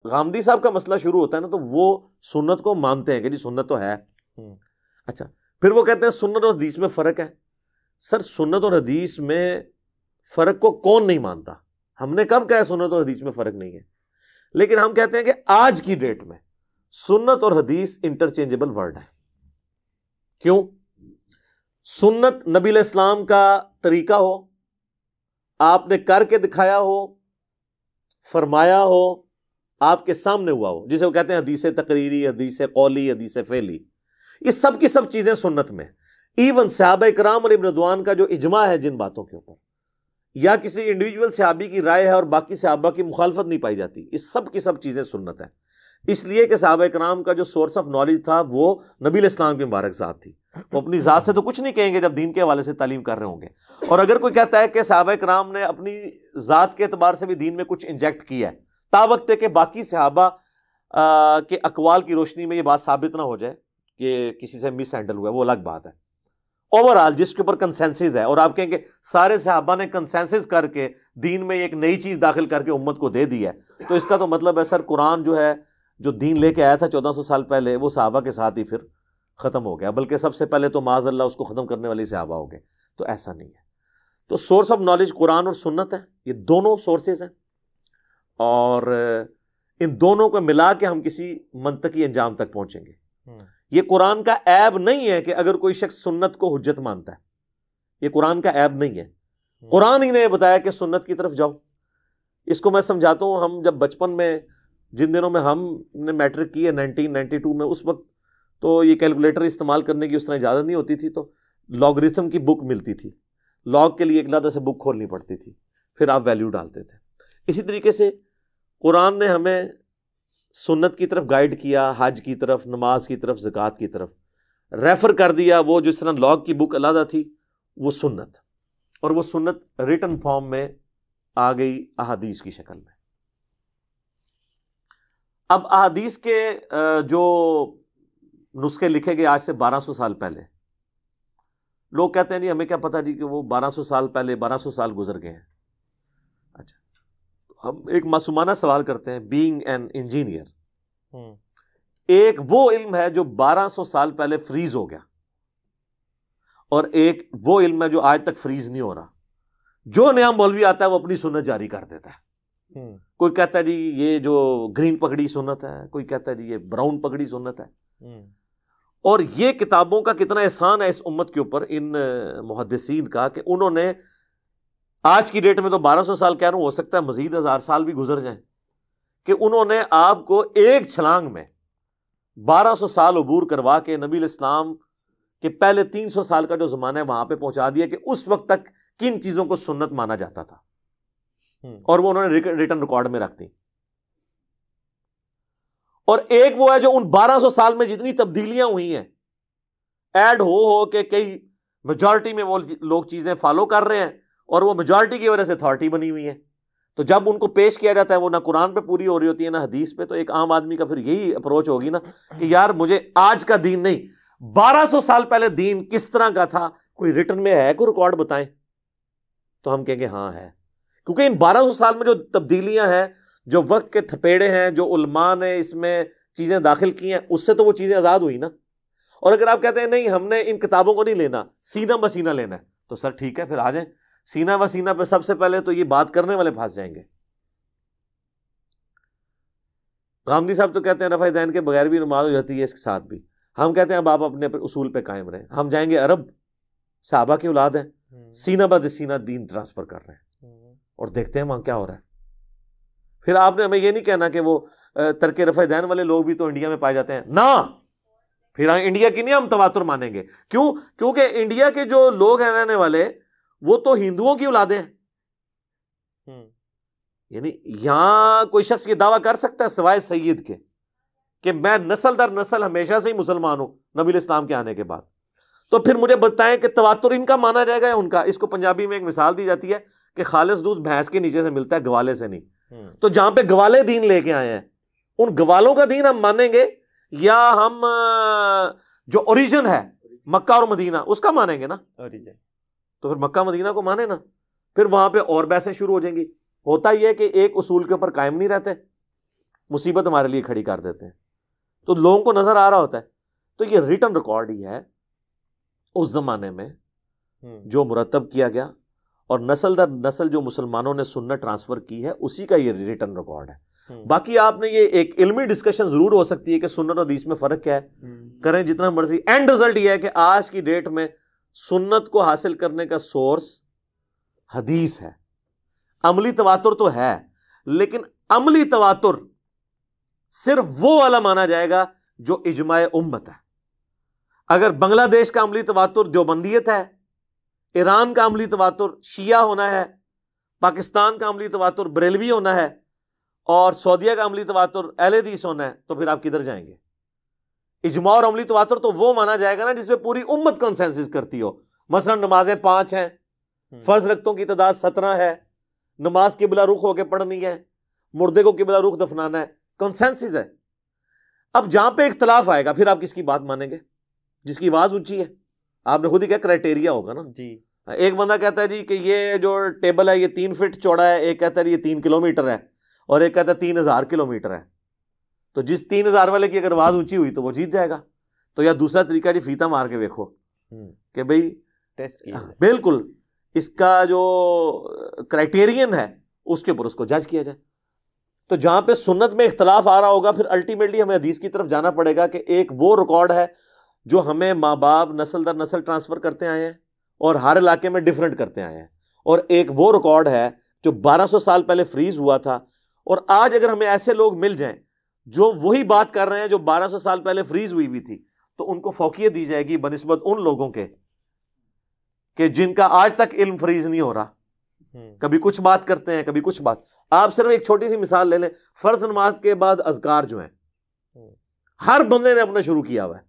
غامدی صاحب کا مسئلہ شروع ہوتا ہے نا تو وہ سنت کو مانتے ہیں کہ جی سنت تو ہے. اچھا پھر وہ کہتے ہیں سنت اور حدیث میں فرق ہے. سر سنت اور حدیث میں فرق کو کون نہیں مانتا؟ ہم نے کب کہا سنت اور حدیث میں فرق نہیں ہے؟ لیکن ہم کہتے ہیں کہ آج کی ڈیٹ میں سنت اور حدیث انٹرچینجبل ورڈ ہے. کیوں؟ سنت نبی علیہ السلام کا طریقہ ہو، آپ نے کر کے دکھایا ہو، فرمایا ہو، آپ کے سامنے ہوا ہو، جسے وہ کہتے ہیں حدیث تقریری، حدیث قولی، حدیث فعلی. یہ سب کی سب چیزیں سنت میں. ایون صحابہ کرام علیہ رضوان کا جو اجماع ہے جن باتوں کے اوپر، یا کسی انڈیویجول صحابی کی رائے ہے اور باقی صحابہ کی مخالفت نہیں پائی جاتی، یہ سب کی سب چیزیں سنت ہیں. اس لیے کہ صحابہ کرام کا جو سورس آف نالج تھا وہ نبی علیہ السلام کی مبارک ذات تھی. وہ اپنی ذات سے تو کچھ نہیں کہیں گے جب دین کے حوالے سے تعلیم کر رہے ہوں گے. اور اگر کوئی کہتا ہے کہ صحابہ کرام نے اپنی ذات کے اعتبار سے بھی دین میں کچھ انجیکٹ کیا ہے، تا وقت ہے کہ باقی صحابہ کے اقوال کی روشنی میں یہ بات ثابت نہ ہو جائے کہ کسی سے مس ہینڈل ہوا ہے، وہ الگ بات ہے. اوورآل جس کے اوپر کنسنسس ہے، اور آپ کہیں کہ سارے صحابہ نے کنسنسس کر کے دین میں ایک نئی چیز داخل کر کے امت کو دے دی ہے، تو اس کا تو مطلب ہے سر قرآن جو ہے جو دین لے کے آیا تھا 1400 سال پہلے، وہ صحابہ کے ساتھ ہی پھر ختم ہو گیا، بلکہ سب سے پہلے تو معاذ اللہ اس کو ختم کرنے والے صحابہ ہو گئے. تو ایسا نہیں ہے. تو سورس آف نالج قرآن اور سنت ہے، یہ دونوں سورسز ہیں، اور ان دونوں کو ملا کے ہم کسی منطقی انجام تک پہنچیں گے. یہ قرآن کا عیب نہیں ہے کہ اگر کوئی شخص سنت کو حجت مانتا ہے، یہ قرآن کا عیب نہیں ہے. قرآن ہی نے بتایا کہ سنت کی طرف جاؤ. اس کو میں سمجھاتا ہوں، ہم جب بچپن میں جن دنوں میں ہم نے میٹرک کی ہے 1992 میں، اس وقت تو یہ کیلکولیٹر استعمال کرنے کی اس طرح اجازت نہیں ہوتی تھی، تو لاگرتھم کی بک ملتی تھی، لاگ کے لیے ایک علیحدہ سے بک کھولنی پڑتی تھی، پھر آپ ویلیو ڈالتے تھے. اسی طریقے سے قرآن نے ہمیں سنت کی طرف گائیڈ کیا، حج کی طرف، نماز کی طرف، زکوٰۃ کی طرف ریفر کر دیا. وہ جس طرح لاگ کی بک علیحدہ تھی وہ سنت، اور وہ سنت ریٹن فارم میں آ گئی احادیث کی شکل میں. اب احادیث کے جو نسخے لکھے گئے آج سے 1200 سال پہلے، لوگ کہتے ہیں نہیں ہمیں کیا پتا جی کہ وہ 1200 سال پہلے 1200 سال گزر گئے ہیں. اچھا ہم ایک معصومانہ سوال کرتے ہیں، بینگ این انجینئر، ایک وہ علم ہے جو 1200 سال پہلے فریز ہو گیا، اور ایک وہ علم ہے جو آج تک فریز نہیں ہو رہا. جو نیا مولوی آتا ہے وہ اپنی سنت جاری کر دیتا ہے. کوئی کہتا ہے جی یہ جو گرین پگڑی سنت ہے، کوئی کہتا ہے جی یہ براؤن پگڑی سنت ہے. اور یہ کتابوں کا کتنا احسان ہے اس امت کے اوپر، ان محدثین کا، کہ انہوں نے آج کی ڈیٹ میں تو 1200 سال کہہ رہا ہوں، ہو سکتا ہے مزید 1000 سال بھی گزر جائیں، کہ انہوں نے آپ کو ایک چھلانگ میں 1200 سال عبور کروا کے نبی علیہ السلام کے پہلے 300 سال کا جو زمانہ ہے وہاں پہ پہنچا دیا کہ اس وقت تک کن چیزوں کو سنت مانا جاتا تھا، اور وہ انہوں نے ریٹن ریکارڈ میں رکھ دی. اور ایک وہ ہے جو ان 1200 سال میں جتنی تبدیلیاں ہوئی ہیں، ایڈ ہو کے کئی میجورٹی میں وہ لوگ چیزیں فالو کر رہے ہیں، اور وہ میجورٹی کی وجہ سے اتھارٹی بنی ہوئی ہے. تو جب ان کو پیش کیا جاتا ہے وہ نہ قرآن پہ پوری ہو رہی ہوتی ہے نہ حدیث پہ، تو ایک عام آدمی کا پھر یہی اپروچ ہوگی نا کہ یار مجھے آج کا دین نہیں، 1200 سال پہلے دین کس طرح کا تھا، کوئی ریٹن میں ہے، کوئی ریکارڈ بتائیں. تو ہم کہیں گے ہاں ہے، کیونکہ ان 1200 سال میں جو تبدیلیاں ہیں، جو وقت کے تھپیڑے ہیں، جو علماء نے اس میں چیزیں داخل کی ہیں، اس سے تو وہ چیزیں آزاد ہوئی نا. اور اگر آپ کہتے ہیں نہیں ہم نے ان کتابوں کو نہیں لینا، سینہ بسینہ لینا ہے، تو سر ٹھیک ہے، پھر آ جائیں. سینہ بسینہ پہ سب سے پہلے تو یہ بات کرنے والے پھنس جائیں گے. غامدی صاحب تو کہتے ہیں رفع ذہن کے بغیر بھی نماز ہو جاتی ہے، اس کے ساتھ بھی. ہم کہتے ہیں اب آپ اپنے اصول پہ قائم رہیں. ہم جائیں گے عرب، صحابہ کی اولاد ہیں، سینہ بد سینہ دین ٹرانسفر کر رہے ہیں، اور دیکھتے ہیں وہاں کیا ہو رہا ہے. پھر آپ نے ہمیں یہ نہیں کہنا کہ وہ ترک رفع ذہن والے لوگ بھی تو انڈیا میں پائے جاتے ہیں نا. پھر انڈیا کی نہیں ہم تواتر مانیں گے. کیوں؟ کیونکہ انڈیا کے جو لوگ ہیں رہنے والے وہ تو ہندوؤں کی اولادیں ہیں. یعنی یہاں کوئی شخص یہ دعویٰ کر سکتا ہے سوائے سید کے کہ میں نسل در نسل ہمیشہ سے ہی مسلمان ہوں نبی علیہ السلام کے آنے کے بعد. تو پھر مجھے بتائیں کہ تواتر ان کا مانا جائے گا یا ان کا؟ اس کو پنجابی میں ایک مثال دی جاتی ہے کہ خالص دودھ بھینس کے نیچے سے ملتا ہے، گوالے سے نہیں. تو جہاں پہ گوالے دین لے کے آئے ہیں ان گوالوں کا دین ہم مانیں گے، یا ہم جو اوریجن ہے مکہ اور مدینہ اس کا مانیں گے نا؟ تو پھر مکہ مدینہ کو مانے نا. پھر وہاں پہ اور بحثیں شروع ہو جائیں گی. ہوتا یہ ہے کہ ایک اصول کے اوپر قائم نہیں رہتے. مصیبت ہمارے لیے کھڑی کر دیتے ہیں. تو لوگوں کو نظر آ رہا ہوتا ہے. تو یہ ریٹن ریکارڈ ہی ہے اس زمانے میں جو مرتب کیا گیا, اور نسل در نسل جو مسلمانوں نے سنت ٹرانسفر کی ہے اسی کا یہ ریٹن ریکارڈ ہے. باقی آپ نے یہ ایک علمی ڈسکشن ضرور ہو سکتی ہے کہ سنت اور حدیث میں فرق کیا ہے, کریں جتنا مرضی. اینڈ رزلٹ یہ ہے کہ آج کی ڈیٹ میں سنت کو حاصل کرنے کا سورس حدیث ہے. عملی تواتر تو ہے, لیکن عملی تواتر صرف وہ والا مانا جائے گا جو اجماع امت ہے. اگر بنگلہ دیش کا عملی تواتر دیوبندیت ہے, ایران کا عملی تواتر شیعہ ہونا ہے, پاکستان کا عملی تواتر بریلوی ہونا ہے, اور سعودیہ کا عملی تواتر اہل حدیث ہونا ہے, تو پھر آپ کدھر جائیں گے؟ اجماع اور عملی تواتر تو وہ مانا جائے گا نا جس میں پوری امت کنسنسس کرتی ہو. مثلا نمازیں 5 ہیں, فرض رکعتوں کی تعداد 17 ہے, نماز قبلہ رخ ہو کے پڑھنی ہے, مردے کو قبلہ رخ دفنانا ہے, کنسنسس ہے. اب جہاں پہ اختلاف آئے گا پھر آپ کس کی بات مانیں گے؟ جس کی آواز اونچی ہے. آپ نے خود ہی کہا کرائٹیریا ہوگا نا جی. ایک بندہ کہتا ہے جی کہ یہ جو ٹیبل ہے یہ 3 فٹ چوڑا ہے, ایک کہتا ہے یہ 3 کلومیٹر ہے, اور ایک کہتا ہے 3000 کلومیٹر ہے. تو جس 3000 والے کی اگر آواز اونچی ہوئی تو وہ جیت جائے گا. تو یا دوسرا طریقہ جی فیتا مار کے دیکھو کہ بھئی ٹیسٹ کیا, بالکل اس کا جو کرائٹیرین ہے اس کے اوپر اس کو جج کیا جائے. تو جہاں پہ سنت میں اختلاف آ رہا ہوگا پھر الٹیمیٹلی ہمیں حدیث کی طرف جانا پڑے گا کہ ایک وہ ریکارڈ ہے جو ہمیں ماں باپ نسل در نسل ٹرانسفر کرتے آئے ہیں اور ہر علاقے میں ڈیفرنٹ کرتے آئے ہیں, اور ایک وہ ریکارڈ ہے جو 1200 سال پہلے فریز ہوا تھا. اور آج اگر ہمیں ایسے لوگ مل جائیں جو وہی بات کر رہے ہیں جو 1200 سال پہلے فریز ہوئی تھی, تو ان کو فوقیت دی جائے گی بنسبت ان لوگوں کے کہ جن کا آج تک علم فریز نہیں ہو رہا. کبھی کچھ بات کرتے ہیں, کبھی کچھ بات. آپ صرف ایک چھوٹی سی مثال لے لیں, فرض نماز کے بعد اذکار جو ہیں ہر بندے نے اپنا شروع کیا ہوا ہے,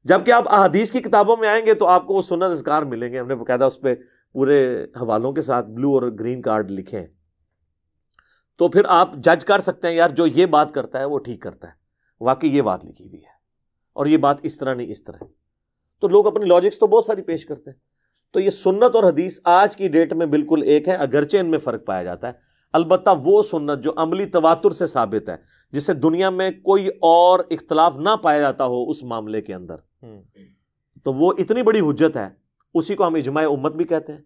جبکہ آپ احادیث کی کتابوں میں آئیں گے تو آپ کو وہ سنت اذکار ملیں گے. ہم نے باقاعدہ اس پہ پورے حوالوں کے ساتھ بلو اور گرین کارڈ لکھے ہیں. تو پھر آپ جج کر سکتے ہیں یار جو یہ بات کرتا ہے وہ ٹھیک کرتا ہے, واقعی یہ بات لکھی ہوئی ہے, اور یہ بات اس طرح نہیں اس طرح. تو لوگ اپنی لاجکس تو بہت ساری پیش کرتے ہیں. تو یہ سنت اور حدیث آج کی ڈیٹ میں بالکل ایک ہے, اگرچہ ان میں فرق پایا جاتا ہے. البتہ وہ سنت جو عملی تواتر سے ثابت ہے, جسے دنیا میں کوئی اور اختلاف نہ پایا جاتا ہو اس معاملے کے اندر, تو وہ اتنی بڑی حجت ہے, اسی کو ہم اجماع امت بھی کہتے ہیں.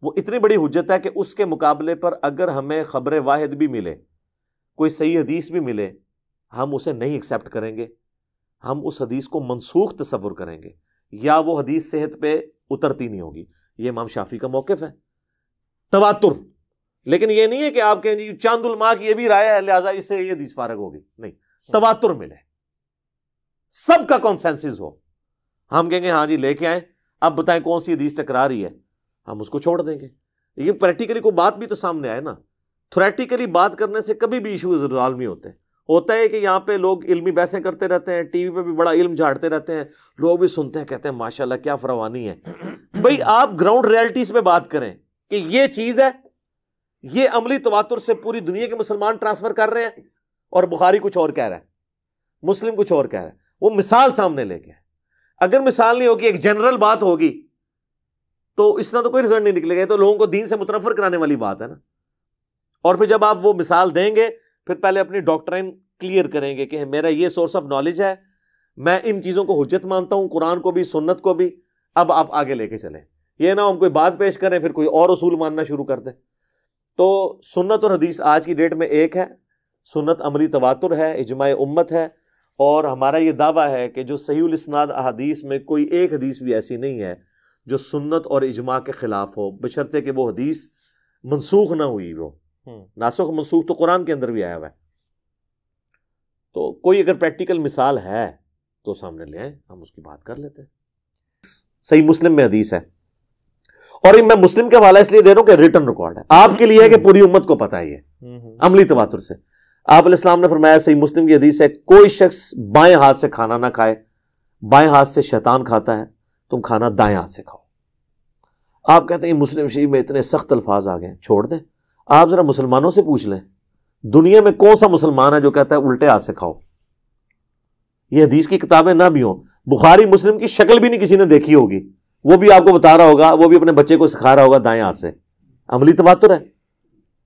وہ اتنی بڑی حجت ہے کہ اس کے مقابلے پر اگر ہمیں خبر واحد بھی ملے, کوئی صحیح حدیث بھی ملے, ہم اسے نہیں ایکسیپٹ کریں گے. ہم اس حدیث کو منسوخ تصور کریں گے, یا وہ حدیث صحت پہ اترتی نہیں ہوگی. یہ امام شافعی کا موقف ہے تواتر. لیکن یہ نہیں ہے کہ آپ کہیں جی چاند علماء کی یہ بھی رائے ہے لہٰذا اس سے یہ حدیث فارغ ہوگی. نہیں, تواتر ملے, سب کا کنسنسس ہو, ہم کہیں گے ہاں جی لے کے آئیں, اب بتائیں کون سی حدیث ٹکرا رہی ہے, ہم اس کو چھوڑ دیں گے. یہ پریکٹیکلی کوئی بات بھی تو سامنے آئے نا. تھریٹیکلی بات کرنے سے کبھی بھی ایشوز ریزالو نہیں ہوتے. ہوتا ہے کہ یہاں پہ لوگ علمی بحثیں کرتے رہتے ہیں, ٹی وی پہ بھی بڑا علم جھاڑتے رہتے ہیں, لوگ بھی سنتے ہیں, کہتے ہیں ماشاءاللہ کیا فراوانی ہے. بھئی آپ گراؤنڈ ریالٹیز پہ بات کریں کہ یہ چیز ہے, یہ عملی تواتر سے پوری دنیا کے مسلمان ٹرانسفر کر رہے ہیں, اور بخاری کچھ اور کہہ رہا ہے, مسلم کچھ اور کہہ رہا ہے. وہ مثال سامنے لے کے, اگر مثال نہیں ہوگی, ایک جنرل بات ہوگی, تو اس طرح تو کوئی رزلٹ نہیں نکلے گا. تو لوگوں کو دین سے متنفر کرانے والی بات ہے نا. اور پھر جب آپ وہ مثال دیں گے پھر پہلے اپنی ڈاکٹرائن کلیئر کریں گے کہ میرا یہ سورس آف نالج ہے, میں ان چیزوں کو حجت مانتا ہوں, قرآن کو بھی سنت کو بھی. اب آپ آگے لے کے چلیں, یہ نہ ہم کوئی بات پیش کریں پھر کوئی اور اصول ماننا شروع کر دیں. تو سنت اور حدیث آج کی ڈیٹ میں ایک ہے. سنت عملی تواتر ہے, اجماع امت ہے, اور ہمارا یہ دعویٰ ہے کہ جو صحیح الاسناد احادیث میں کوئی ایک حدیث بھی ایسی نہیں ہے جو سنت اور اجماع کے خلاف ہو, بشرطے کہ وہ حدیث منسوخ نہ ہوئی ہو. ناسخ منسوخ تو قرآن کے اندر بھی آیا ہوا ہے. تو کوئی اگر پریکٹیکل مثال ہے تو سامنے لے آئیں, ہم اس کی بات کر لیتے ہیں. صحیح مسلم میں حدیث ہے, اور میں مسلم کے حوالہ اس لیے دے رہا ہوں کہ ریٹن ریکارڈ ہے آپ کے لیے, ہے کہ پوری امت کو پتہ ہے یہ عملی تواتر سے. آپ علیہ السلام نے فرمایا, صحیح مسلم کی حدیث ہے, کوئی شخص بائیں ہاتھ سے کھانا نہ کھائے, بائیں ہاتھ سے شیطان کھاتا ہے, تم کھانا دائیں ہاتھ سے کھاؤ. آپ کہتے ہیں مسلم شریف میں اتنے سخت الفاظ آ گئے, چھوڑ دیں. آپ ذرا مسلمانوں سے پوچھ لیں, دنیا میں کون سا مسلمان ہے جو کہتا ہے الٹے ہاتھ سے کھاؤ. یہ حدیث کی کتابیں نہ بھی ہوں, بخاری مسلم کی شکل بھی نہیں کسی نے دیکھی ہوگی, وہ بھی آپ کو بتا رہا ہوگا, وہ بھی اپنے بچے کو سکھا رہا ہوگا دائیں ہاتھ سے. عملی تواتر ہے.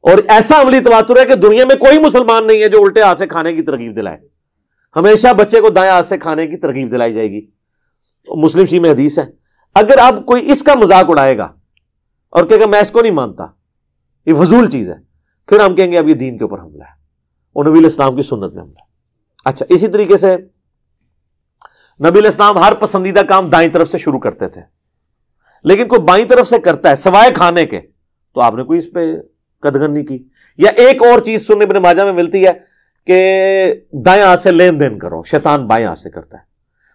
اور ایسا عملی تواتر ہے کہ دنیا میں کوئی مسلمان نہیں ہے جو الٹے ہاتھ سے کھانے کی ترغیب دلائے. ہمیشہ بچے کو دائیں ہاتھ سے کھانے کی ترغیب دلائی جائے گی. مسلم شریف میں حدیث ہے. اگر اب کوئی اس کا مذاق اڑائے گا اور کہے گا میں اس کو نہیں مانتا، یہ فضول چیز ہے، پھر ہم کہیں گے اب یہ دین کے اوپر حملہ ہے اور نبی علیہ السلام کی سنت میں حملہ ہے. اچھا، اسی طریقے سے نبی علیہ السلام ہر پسندیدہ کام دائیں طرف سے شروع کرتے تھے، لیکن کوئی بائیں طرف سے کرتا ہے سوائے کھانے کے تو آپ نے کوئی اس پہ قدغن نہیں کی. یا ایک اور چیز سنن ابن ماجہ میں ملتی ہے کہ دائیں ہاتھ سے لین دین کرو. شیطان بائیں ہاتھ سے کرتا ہے.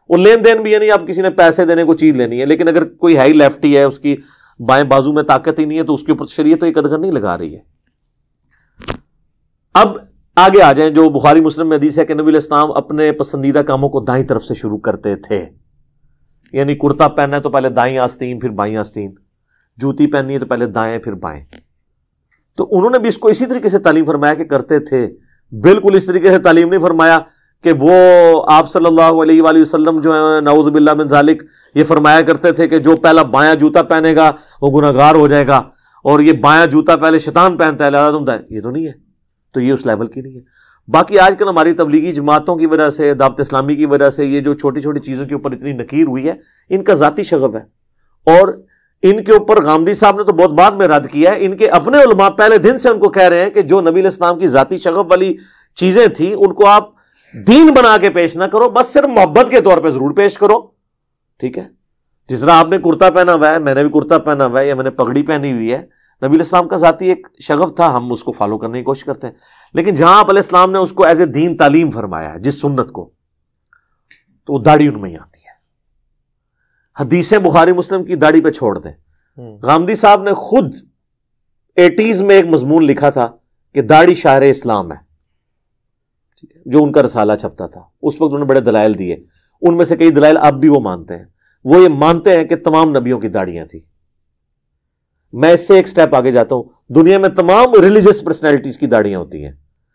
وہ لین دین بھی یعنی آپ کسی نے پیسے دینے کو چیز لینی ہے، لیکن اگر کوئی ہے لیفٹی ہے، اس کی بائیں بازو میں طاقت ہی نہیں ہے، تو اس کے اوپر شریعت تو یہ قدغن نہیں لگا رہی ہے. اب آگے آ جائیں. جو بخاری مسلم میں حدیث ہے کہ نبی علیہ السلام اپنے پسندیدہ کاموں کو دائیں طرف سے شروع کرتے تھے. یعنی کرتا پہننا ہے تو پہلے دائیں آستین پھر بائیں آستین، جوتی پہننی ہے تو پہلے دائیں پھر بائیں. تو انہوں نے بھی اس کو اسی طریقے سے تعلیم فرمایا کہ کرتے تھے. بالکل اس طریقے سے تعلیم نہیں فرمایا کہ وہ آپ صلی اللہ علیہ وآلہ وسلم جو ہے نعوذ باللہ من ذالک یہ فرمایا کرتے تھے کہ جو پہلا بایاں جوتا پہنے گا وہ گناہگار ہو جائے گا، اور یہ بایاں جوتا پہلے شیطان پہنتا ہے لہذا تم ہے. یہ تو نہیں ہے. تو یہ اس لیول کی نہیں ہے. باقی آج کل ہماری تبلیغی جماعتوں کی وجہ سے، دعوت اسلامی کی وجہ سے یہ جو چھوٹی چھوٹی چیزوں کے اوپر اتنی نکیر ہوئی ہے، ان کا ذاتی شغف ہے. اور ان کے اوپر غامدی صاحب نے تو بہت بعد میں رد کیا ہے. ان کے اپنے علماء پہلے دن سے ان کو کہہ رہے ہیں کہ جو نبی علیہ السلام کی ذاتی شغف والی چیزیں تھیں ان کو آپ دین بنا کے پیش نہ کرو، بس صرف محبت کے طور پہ ضرور پیش کرو. ٹھیک ہے، جس طرح آپ نے کرتا پہنا ہوا ہے، میں نے بھی کرتا پہنا ہوا ہے، یا میں نے پگڑی پہنی ہوئی ہے، نبی علیہ السلام کا ذاتی ایک شغف تھا، ہم اس کو فالو کرنے کی کوشش کرتے ہیں. لیکن جہاں آپ علیہ السلام نے اس کو ایز اے دین تعلیم فرمایا ہے، جس سنت کو، تو وہ داڑھی ان میں ہی آتی ہے. حدیثیں بخاری مسلم کی داڑھی پہ چھوڑ دیں. غامدی صاحب نے خود 80s میں ایک مضمون لکھا تھا کہ داڑھی شاہر اسلام ہے، جو ان کا رسالہ چھپتا تھا. اس وقت انہوں نے بڑے دلائل دیے. ان میں سے کئی دلائل اب بھی وہ مانتے ہیں. وہ یہ مانتے ہیں کہ تمام نبیوں کی داڑیاں تھیں. میں اس سے ایک سٹیپ آگے جاتا ہوں. دنیا میں تمام ریلیجیس پرسنالٹیز کی داڑیاں ہوتی ہیں،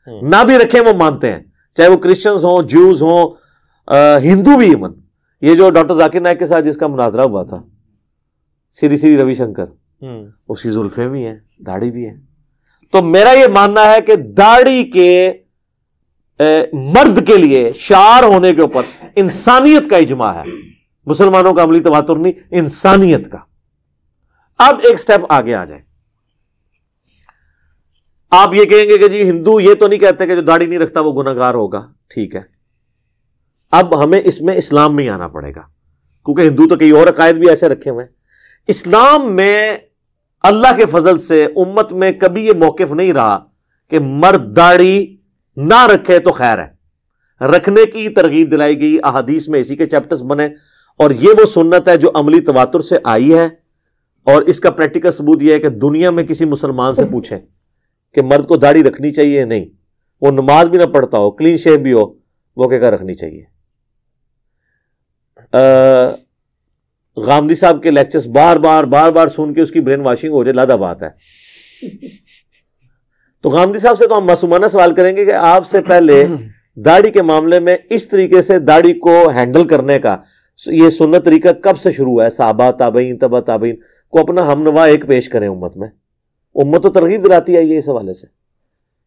نہ بھی رکھیں وہ مانتے ہیں، چاہے وہ کرسچنز ہوں، جیوز ہوں، ہندو بھی. ایون یہ جو ڈاکٹر ذاکر نائک کے ساتھ جس کا مناظرہ ہوا تھا، سری روی شنکر، اس کی زلفیں بھی ہیں، داڑھی بھی ہے. تو میرا یہ ماننا ہے کہ داڑھی کے مرد کے لیے شعار ہونے کے اوپر انسانیت کا اجماع ہے، مسلمانوں کا عملی تواتر نہیں، انسانیت کا. اب ایک سٹیپ آگے آ جائیں. آپ یہ کہیں گے کہ جی ہندو یہ تو نہیں کہتے کہ جو داڑھی نہیں رکھتا وہ گناہگار ہوگا. ٹھیک ہے، اب ہمیں اس میں اسلام میں ہی آنا پڑے گا، کیونکہ ہندو تو کئی اور عقائد بھی ایسے رکھے ہوئے ہیں. اسلام میں اللہ کے فضل سے امت میں کبھی یہ موقف نہیں رہا کہ مرد داڑھی نہ رکھے تو خیر ہے. رکھنے کی ترغیب دلائی گئی، احادیث میں اسی کے چیپٹرز بنے، اور یہ وہ سنت ہے جو عملی تواتر سے آئی ہے. اور اس کا پریکٹیکل ثبوت یہ ہے کہ دنیا میں کسی مسلمان سے پوچھیں کہ مرد کو داڑھی رکھنی چاہیے یا نہیں، وہ نماز بھی نہ پڑھتا ہو، کلین شیو بھی ہو، وہ کہے گا رکھنی چاہیے. غامدی صاحب کے لیکچرز بار بار سن کے اس کی برین واشنگ ہو جائے، لادہ بات ہے. تو غامدی صاحب سے تو ہم معصومانہ سوال کریں گے کہ آپ سے پہلے داڑھی کے معاملے میں اس طریقے سے داڑھی کو ہینڈل کرنے کا یہ سنت طریقہ کب سے شروع ہے؟ صحابہ، تابعین، تبع تابعین کو اپنا ہم نوا ایک پیش کریں. امت میں امت تو ترغیب دلاتی ہے یہ اس حوالے سے.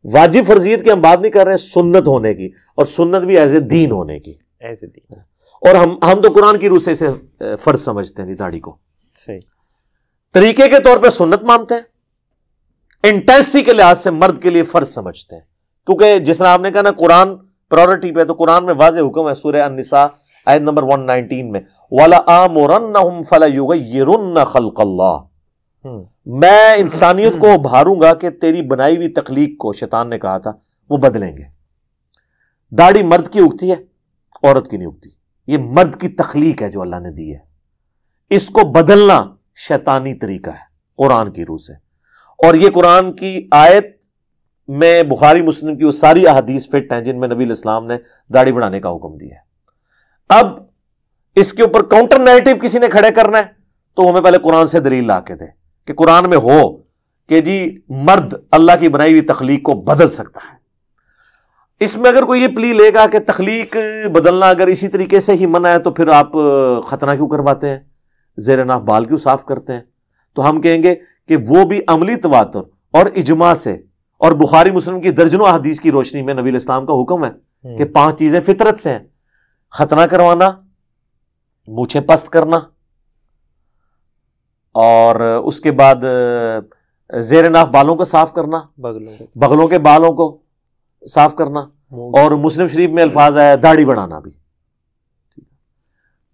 واجب فرضیت کی ہم بات نہیں کر رہے ہیں، سنت ہونے کی، اور سنت بھی ایز اے دین ہونے کی. ایز اے دین. اور ہم تو قرآن کی روح سے اسے فرض سمجھتے ہیں داڑھی کو. صحیح. طریقے کے طور پہ سنت مانتے ہیں، انٹینسٹی کے لحاظ سے مرد کے لیے فرض سمجھتے ہیں، کیونکہ جس طرح آپ نے کہا نا قرآن پرائورٹی پہ، تو قرآن میں واضح حکم ہے سورہ النساء آیت نمبر 119 میں، وَلَآمُرَنَّهُمْ فَلَيُغَيِّرُنَّ خَلْقَ اللَّهِ، میں انسانیت کو ابھاروں گا کہ تیری بنائی ہوئی تخلیق کو، شیطان نے کہا تھا، وہ بدلیں گے. داڑھی مرد کی اگتی ہے، عورت کی نہیں اگتی. یہ مرد کی تخلیق ہے جو اللہ نے دی ہے. اس کو بدلنا شیطانی طریقہ ہے قرآن کی روح سے. اور یہ قرآن کی آیت میں بخاری مسلم کی وہ ساری احادیث فٹ ہیں جن میں نبی علیہ السلام نے داڑھی بڑھانے کا حکم دیا ہے. اب اس کے اوپر کاؤنٹر نیریٹو کسی نے کھڑے کرنا ہے تو ہمیں پہلے قرآن سے دلیل لا کے دے کہ قرآن میں ہو کہ جی مرد اللہ کی بنائی ہوئی تخلیق کو بدل سکتا ہے. اس میں اگر کوئی یہ پلی لے گا کہ تخلیق بدلنا اگر اسی طریقے سے ہی منع ہے تو پھر آپ ختنہ کیوں کرواتے ہیں، زیر ناف بال کیوں صاف کرتے ہیں، تو ہم کہیں گے کہ وہ بھی عملی تواتر اور اجماع سے اور بخاری مسلم کی درجنوں احادیث کی روشنی میں نبی علیہ السلام کا حکم ہے کہ 5 چیزیں فطرت سے ہیں: ختنہ کروانا، مونچھیں پست کرنا، اور اس کے بعد زیر ناف بالوں کو صاف کرنا، بغلوں کے بالوں کو صاف کرنا، اور مسلم شریف میں الفاظ ہے داڑھی بڑھانا بھی.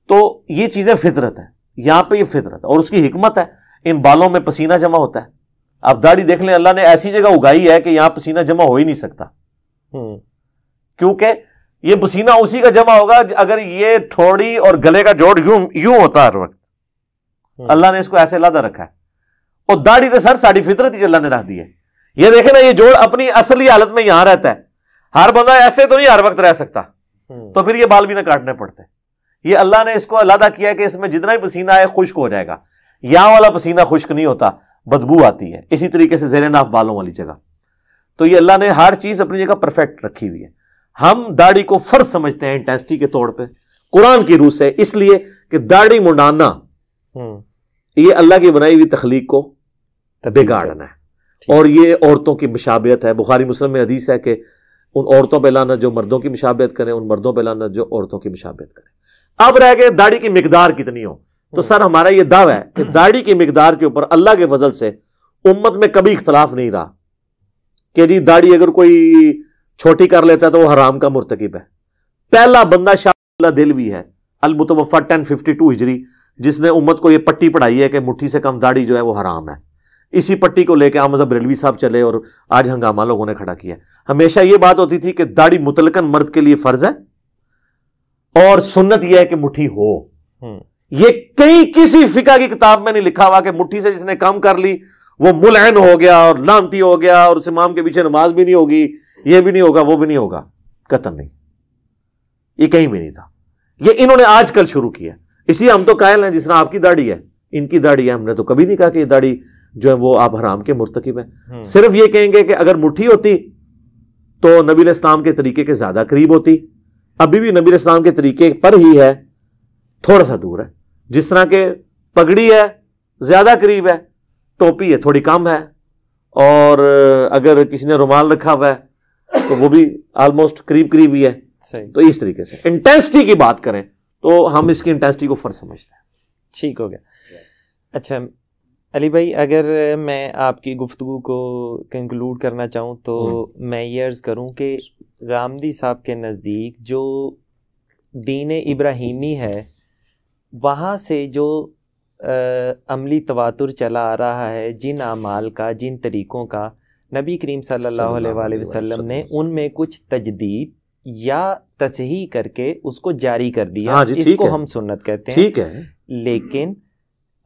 تو یہ چیزیں فطرت ہیں، یہاں پہ یہ فطرت ہے. اور اس کی حکمت ہے، ان بالوں میں پسینہ جمع ہوتا ہے. آپ داڑھی دیکھ لیں، اللہ نے ایسی جگہ اگائی ہے کہ یہاں پسینہ جمع ہو ہی نہیں سکتا، کیونکہ یہ پسینہ اسی کا جمع ہوگا اگر یہ تھوڑی اور گلے کا جوڑ یوں ہوتا ہر وقت. اللہ نے اس کو ایسے علیحدہ رکھا ہے. اور داڑھی تو سر ساری فطرت ہی اللہ نے رکھ دی ہے. یہ دیکھیں نا، یہ جوڑ اپنی اصلی حالت میں یہاں رہتا ہے. ہر بندہ ایسے تو نہیں ہر وقت رہ سکتا، تو پھر یہ بال بھی نہ کاٹنے پڑتے. یہ اللہ نے اس کو علیحدہ کیا کہ اس میں جتنا بھی پسینہ آئے خشک ہو جائے گا. یہاں والا پسینہ خشک نہیں ہوتا، بدبو آتی ہے. اسی طریقے سے زیر ناف بالوں والی جگہ. تو یہ اللہ نے ہر چیز اپنی جگہ پرفیکٹ رکھی ہوئی ہے. ہم داڑھی کو فرض سمجھتے ہیں انٹینسٹی کے طور پہ قرآن کی روح سے، اس لیے کہ داڑھی منڈانا یہ اللہ کی بنائی ہوئی تخلیق کو بگاڑنا ہے، اور یہ عورتوں کی مشابہت ہے. بخاری مسلم میں حدیث ہے کہ ان عورتوں پہ لعنت جو مردوں کی مشابہت کریں، ان مردوں پہ لعنت جو عورتوں کی مشابہت کریں. اب رہ گئے داڑھی کی مقدار کتنی ہو. تو سر ہمارا یہ دعویٰ ہے کہ داڑھی کی مقدار کے اوپر اللہ کے فضل سے امت میں کبھی اختلاف نہیں رہا کہ جی داڑھی اگر کوئی چھوٹی کر لیتا ہے تو وہ حرام کا مرتکب ہے. پہلا بندہ شاہ اللہ دہلوی ہے، المتوفی 1052 ہجری، جس نے امت کو یہ پٹی پڑھائی ہے کہ مٹھی سے کم داڑھی جو ہے وہ حرام ہے. اسی پٹی کو لے کے احمد بریلوی صاحب چلے اور آج ہنگامہ لوگوں نے کھڑا کیا. ہمیشہ یہ بات ہوتی تھی کہ داڑھی مطلقاً مرد کے لیے فرض ہے، اور سنت یہ ہے کہ مٹھی ہو. یہ کسی فقہ کی کتاب میں نہیں لکھا ہوا کہ مٹھی سے جس نے کام کر لی وہ ملعن ہو گیا اور لعنتی ہو گیا اور اس امام کے پیچھے نماز بھی نہیں ہوگی، یہ بھی نہیں ہوگا، وہ بھی نہیں ہوگا. قطعاً نہیں، یہ کہیں بھی نہیں تھا. یہ انہوں نے آج کل شروع کیا. اسی ہم تو قائل ہیں، جس طرح آپ کی داڑھی ہے، ان کی داڑھی ہے، ہم نے تو کبھی نہیں کہا کہ یہ داڑھی جو ہے وہ آپ حرام کے مرتکب ہیں. صرف یہ کہیں گے کہ اگر مٹھی ہوتی تو نبی علیہ السلام کے طریقے کے زیادہ قریب ہوتی. ابھی بھی نبی علیہ السلام کے طریقے پر ہی ہے، تھوڑا سا دور ہے. جس طرح کہ پگڑی ہے زیادہ قریب ہے، ٹوپی ہے تھوڑی کم ہے، اور اگر کسی نے رومال رکھا ہوا ہے تو وہ بھی آلموسٹ قریب ہی ہے. تو اس طریقے سے انٹینسٹی کی بات کریں تو ہم اس کی انٹینسٹی کو فرض سمجھتے ہیں. ٹھیک ہو گیا. اچھا علی بھائی، اگر میں آپ کی گفتگو کو کنکلوڈ کرنا چاہوں تو میں یہ عرض کروں کہ غامدی صاحب کے نزدیک جو دین ابراہیمی ہے، وہاں سے جو عملی تواتر چلا آ رہا ہے، جن اعمال کا، جن طریقوں کا، نبی کریم صلی اللہ علیہ وآلہ وسلم نے ان میں کچھ تجدید یا تصحیح کر کے اس کو جاری کر دیا. اس کو ہم سنت کہتے ہیں. ٹھیک ہے. لیکن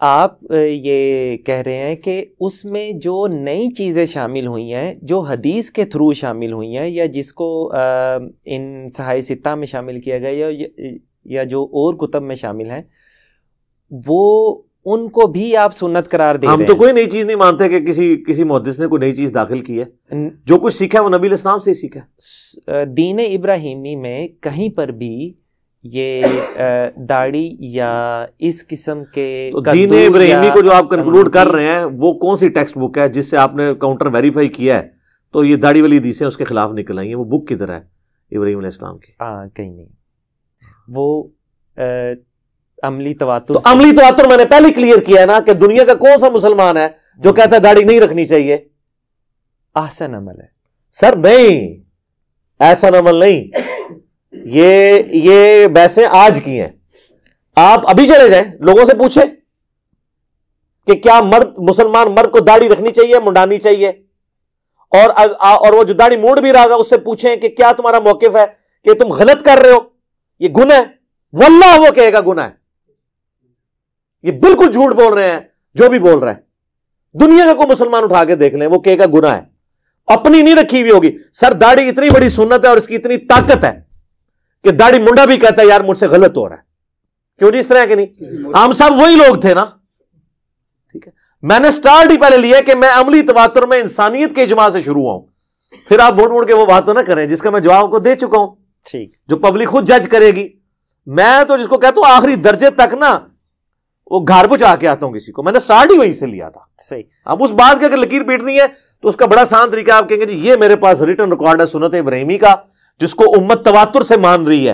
آپ یہ کہہ رہے ہیں کہ اس میں جو نئی چیزیں شامل ہوئی ہیں، جو حدیث کے تھرو شامل ہوئی ہیں، یا جس کو ان صحاح ستہ میں شامل کیا گیا یا جو اور کتب میں شامل ہیں، وہ ان کو بھی آپ سنت قرار دے رہے ہیں. ہم تو کوئی نئی چیز نہیں مانتے کہ کسی محدث نے کوئی نئی چیز داخل کی ہے. جو کچھ سیکھا ہے وہ نبی علیہ السلام سے ہی سیکھا ہے. دین ابراہیمی میں کہیں پر بھی یہ داڑھی یا اس قسم کے دین ابراہیمی کو جو آپ کنکلوڈ کر رہے ہیں وہ کون سی ٹیکسٹ بک ہے جس سے آپ نے کاؤنٹر ویریفائی کیا ہے تو یہ داڑھی والی حدیثیں اس کے خلاف نکل آئی ہیں؟ وہ بک کدھر ہے ابراہیم علیہ السلام کی؟ کہیں نہیں. وہ عملی تواتر. تو عملی تواتر میں نے پہلے کلیئر کیا ہے نا کہ دنیا کا کون سا مسلمان ہے جو کہتا ہے داڑھی نہیں رکھنی چاہیے؟ احسن عمل ہے سر. نہیں، احسن عمل نہیں، یہ بحثیں آج کی ہیں. آپ ابھی چلے جائیں لوگوں سے پوچھیں کہ کیا مسلمان مرد کو داڑھی رکھنی چاہیے، منڈانی چاہیے؟ اور وہ جو داڑھی موڑ بھی رہا گا اس سے پوچھیں کہ کیا تمہارا موقف ہے کہ تم غلط کر رہے ہو، یہ گناہ ہے؟ واللہ وہ کہے گا گناہ ہے. یہ بالکل جھوٹ بول رہے ہیں جو بھی بول رہا ہے. دنیا کا کوئی مسلمان اٹھا کے دیکھ لیں، وہ کہے گا گناہ ہے. اپنی نہیں رکھی ہوئی ہوگی. سر داڑھی اتنی بڑی سنت ہے اور اس کی اتنی طاقت ہے کہ داڑھی منڈا بھی کہتا ہے یار مجھ سے غلط ہو رہا ہے. کیوں جی اس طرح کہ نہیں؟ ہم سب وہی لوگ تھے نا. ٹھیک ہے، میں نے سٹارٹ ہی پہلے لیا کہ میں عملی تواتر میں انسانیت کے اجماع سے شروع ہوں. پھر آپ مڑ کے وہ بات تو نہ کریں جس کا میں جواب کو دے چکا ہوں. ٹھیک، جو پبلک خود جج کرے گی. میں تو جس کو کہتا ہوں آخری درجے تک نا وہ گھر پہنچا کے آتا ہوں کسی کو. میں نے سٹارٹ ہی وہیں سے لیا تھا. صحیح. اب اس بات کی اگر لکیر پیٹنی ہے تو اس کا بڑا آسان طریقہ آپ کہیں گے جی یہ میرے پاس ریٹن ریکارڈ ہے سنت ابراہیمی کا جس کو امت تواتر سے مان رہی ہے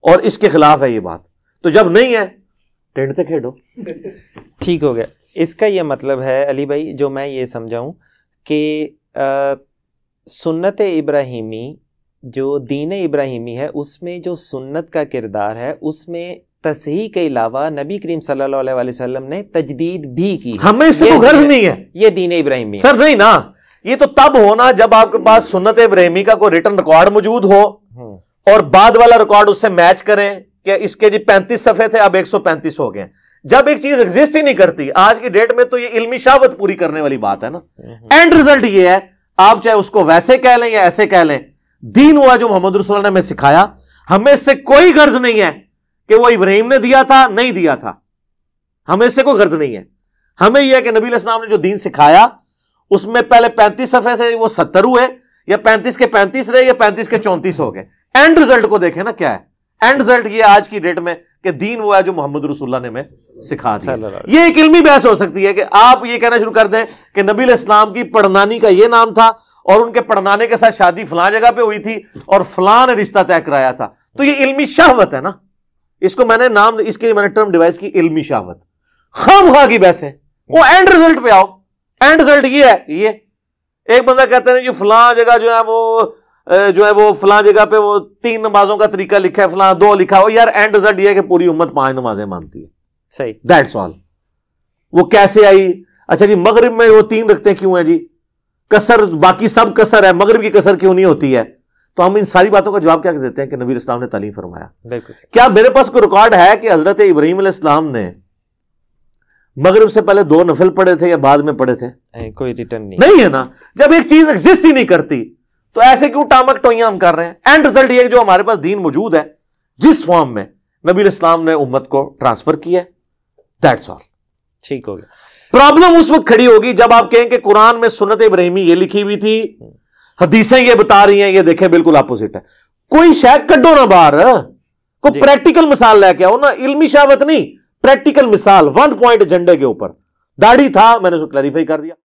اور اس کے خلاف ہے یہ بات. تو جب نہیں ہے ٹینڈتے کھیڑو. ٹھیک ہو گیا. اس کا یہ مطلب ہے علی بھائی جو میں یہ سمجھاؤں کہ سنت ابراہیمی جو دین ابراہیمی ہے اس میں جو سنت کا کردار ہے اس میں تصحیح کے علاوہ نبی کریم صلی اللہ علیہ وسلم نے تجدید بھی کی. ہمیں اس سے کوئی غرض نہیں ہے. یہ دین ابراہیمی سر نہیں نا. یہ تو تب ہونا جب آپ کے پاس سنت ابراہیمی کا کوئی ریٹن ریکارڈ موجود ہو اور بعد والا ریکارڈ اس سے میچ کریں کہ اس کے جی 35 صفحے تھے اب 135 ہو گئے. جب ایک چیز ایگزسٹ ہی نہیں کرتی آج کی ڈیٹ میں تو یہ علمی شہوت پوری کرنے والی بات ہے نا. اینڈ ریزلٹ یہ ہے آپ چاہے اس کو ویسے کہہ لیں یا ایسے کہہ لیں دین ہوا جو محمد رسول اللہ نے ہمیں سکھایا. ہمیں اس سے کوئی غرض نہیں ہے کہ وہ ابراہیم نے دیا تھا نہیں دیا تھا. ہمیں اس سے کوئی غرض نہیں ہے. ہمیں یہ ہے کہ نبی علیہ السلام نے جو دین سکھایا اس میں پہلے 35 صفحے سے وہ 70 ہوئے یا 35 کے 35 رہے یا 35 کے 34 ہو گئے. اینڈ ریزلٹ کو دیکھیں نا کیا ہے. اینڈ ریزلٹ یہ آج کی ڈیٹ میں کہ دین ہوا ہے جو محمد رسول اللہ نے ہمیں سکھا دیا. یہ ایک علمی بحث ہو سکتی ہے کہ آپ یہ کہنا شروع کر دیں کہ نبی علیہ السلام کی پڑنانی کا یہ نام تھا اور ان کے پڑنانے کے ساتھ شادی فلاں جگہ پہ ہوئی تھی اور فلاں نے رشتہ طے کرایا تھا. تو یہ علمی شہوت ہے نا. اس کو میں نے نام اس کے لیے میں نے ٹرم ڈیوائس کی علمی شہوت. خام خواہ کی بحث ہے. وہ اینڈ ریزلٹ پہ آؤ. اینڈ ریزلٹ یہ ہے. یہ ایک بندہ کہتا ہے کہ فلاں جگہ جو ہے وہ فلاں جگہ پہ وہ 3 نمازوں کا طریقہ لکھا ہے فلاں 2 لکھا ہو. یار اینڈ ریزلٹ یہ ہے کہ پوری امت 5 نمازیں مانتی ہے. صحیح. That's all. وہ کیسے آئی؟ اچھا جی مغرب میں وہ 3 رکھتے کیوں ہیں جی؟ کسر باقی سب کسر ہے مغرب کی کسر کیوں نہیں ہوتی ہے؟ تو ہم ان ساری باتوں کا جواب کیا دیتے ہیں کہ نبی اسلام نے تعلیم فرمایا. کیا میرے پاس کوئی ریکارڈ ہے کہ حضرت ابراہیم علیہ السلام نے مغرب سے پہلے 2 نفل پڑھے تھے یا بعد میں پڑھے تھے؟ کوئی ریٹرن نہیں ہے نا. جب ایک چیز ایگزسٹ ہی نہیں کرتی تو ایسے کیوں ٹامک ٹوئیاں ہم کر رہے ہیں؟ اینڈ ریزلٹ یہ جو ہمارے پاس دین موجود ہے جس فارم میں نبی علیہ السلام نے امت کو ٹرانسفر کیا ہے. That's all. ٹھیک ہو گیا. پرابلم اس وقت کھڑی ہوگی جب آپ کہیں کہ قرآن میں سنت ابراہیمی یہ لکھی ہوئی تھی حدیثیں یہ بتا رہی ہیں یہ دیکھیں بالکل اپوزٹ ہے. کوئی شاید کڈو نہ باہر کوئی پریکٹیکل مثال لے کے آؤ نا. علمی شہوت نہیں پریکٹیکل مثال 1 پوائنٹ ایجنڈے کے اوپر. داڑھی تھا میں نے اس کو کلیریفائی کر دیا.